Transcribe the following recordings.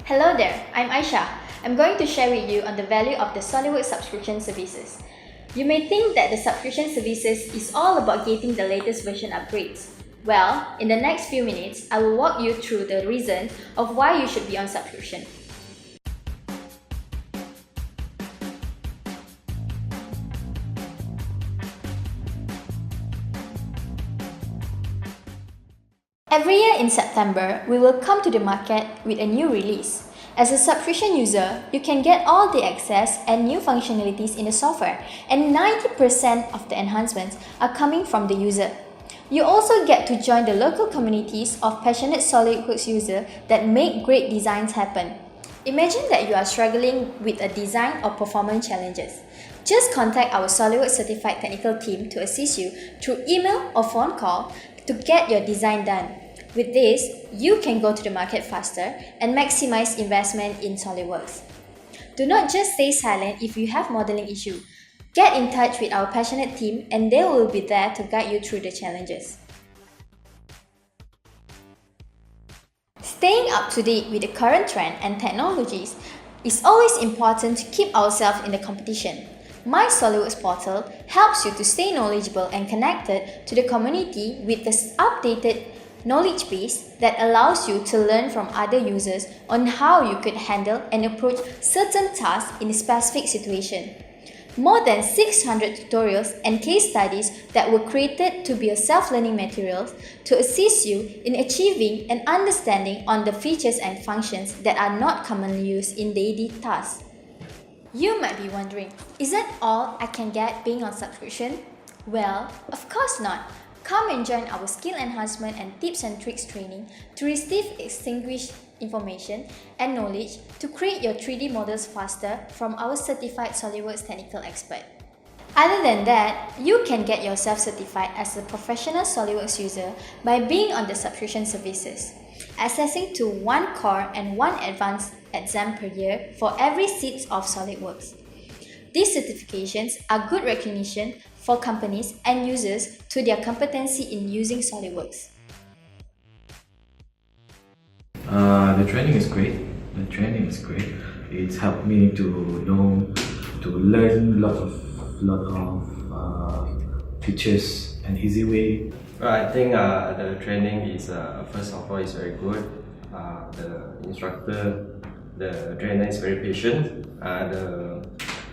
Hello there, I'm Aisha. I'm going to share with you on the value of the SOLIDWORKS subscription services. You may think that the subscription services is all about getting the latest version upgrades. Well, in the next few minutes, I will walk you through the reasons of why you should be on subscription. Every year in September, we will come to the market with a new release. As a subscription user, you can get all the access and new functionalities in the software, and 90% of the enhancements are coming from the user. You also get to join the local communities of passionate SOLIDWORKS users that make great designs happen. Imagine that you are struggling with a design or performance challenges. Just contact our SOLIDWORKS certified technical team to assist you through email or phone call to get your design done. With this, you can go to the market faster and maximize investment in SOLIDWORKS. Do not just stay silent if you have modeling issue. Get in touch with our passionate team and they will be there to guide you through the challenges. Staying up to date with the current trend and technologies is always important to keep ourselves in the competition. My SOLIDWORKS portal helps you to stay knowledgeable and connected to the community with the updated knowledge base that allows you to learn from other users on how you could handle and approach certain tasks in a specific situation. More than 600 tutorials and case studies that were created to be a self-learning materials to assist you in achieving an understanding on the features and functions that are not commonly used in daily tasks. You might be wondering, is that all I can get being on subscription? Well, of course not. Come and join our skill enhancement and tips and tricks training to receive distinguished information and knowledge to create your 3D models faster from our certified SOLIDWORKS technical expert. Other than that, you can get yourself certified as a professional SOLIDWORKS user by being on the subscription services, accessing to 1 core and 1 advanced exam per year for every seat of SOLIDWORKS. These certifications are good recognition for companies and users to their competency in using SOLIDWORKS. The training is great. It's helped me to learn lot of features and easy way. I think the training is first of all is very good. The instructor, the trainer is very patient. The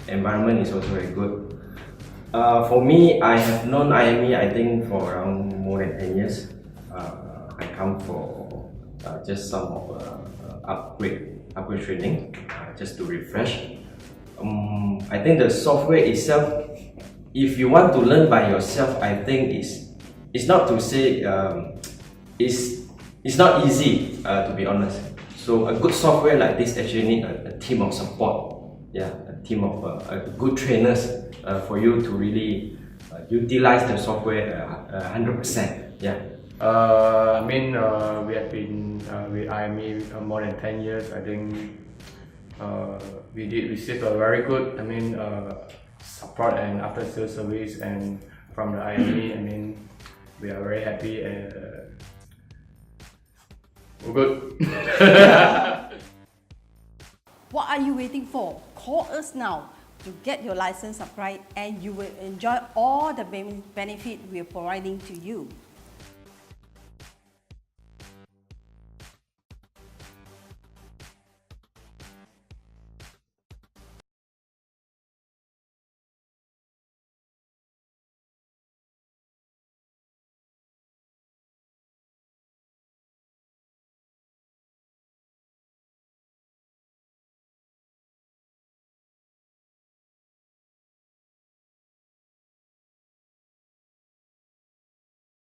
environment is also very good. For me, I have known IME I think for around more than 10 years. I come for just some of upgrade training just to refresh. I think the software itself, if you want to learn by yourself, I think it's not to say it's not easy to be honest. So a good software like this actually need a team of support. Yeah, a team of good trainers for you to really utilize the software 100%. Yeah. We have been with IME more than 10 years. I think we did receive a very good support and after sales service and from the IME. We are very happy and we're good. What are you waiting for? Call us now to get your license applied and you will enjoy all the benefit we are providing to you.